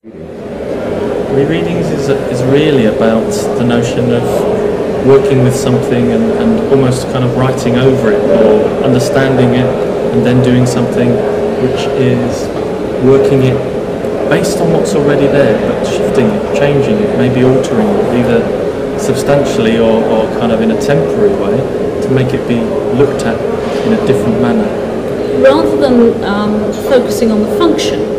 Rereadings is really about the notion of working with something and almost kind of writing over it or understanding it and then doing something which is working it based on what's already there, but shifting it, changing it, maybe altering it, either substantially or kind of in a temporary way to make it be looked at in a different manner. Rather than focusing on the function,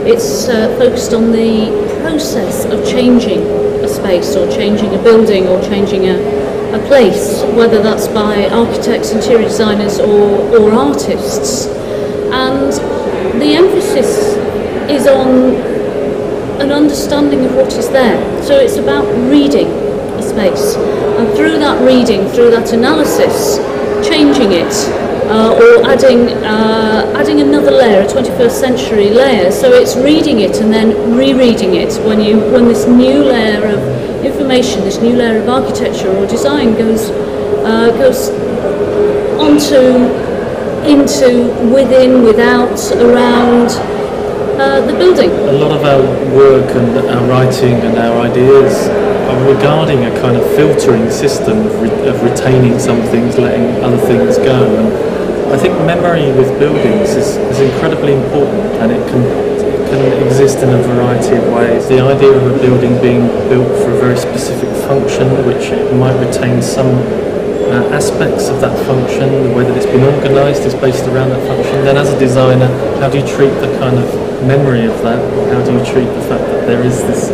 it's focused on the process of changing a space or changing a building or changing a place, whether that's by architects, interior designers or artists. And the emphasis is on an understanding of what is there. So it's about reading a space, and through that reading, through that analysis, changing it, or adding another layer, a 21st century layer. So it's reading it and then rereading it when this new layer of information, this new layer of architecture or design goes into, within, without, around the building. A lot of our work and our writing and our ideas are regarding a kind of filtering system of retaining some things, letting other things go. And I think memory with buildings is incredibly important, and it can exist in a variety of ways. The idea of a building being built for a very specific function, which it might retain some aspects of that function, the way that it's been organised is based around that function. Then as a designer, how do you treat the kind of memory of that? How do you treat the fact that there is this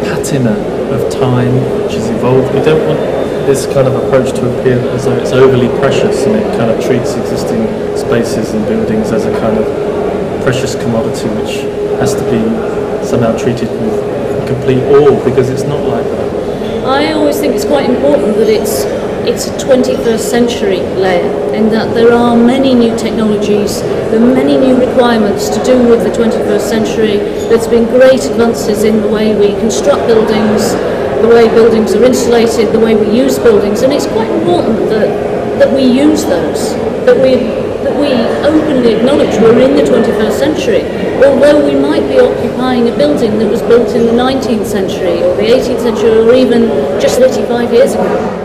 patina of time which has evolved? We don't want this kind of approach to appear as though it's overly precious and it kind of treats existing spaces and buildings as a kind of precious commodity which has to be somehow treated with complete awe, because it's not like that. I always think it's quite important that it's a 21st century layer, in that there are many new technologies, there are many new requirements to do with the 21st century. There's been great advances in the way we construct buildings, the way buildings are insulated, the way we use buildings, and it's quite important that we use those, that we openly acknowledge we're in the 21st century, although we might be occupying a building that was built in the 19th century or the 18th century or even just 35 years ago.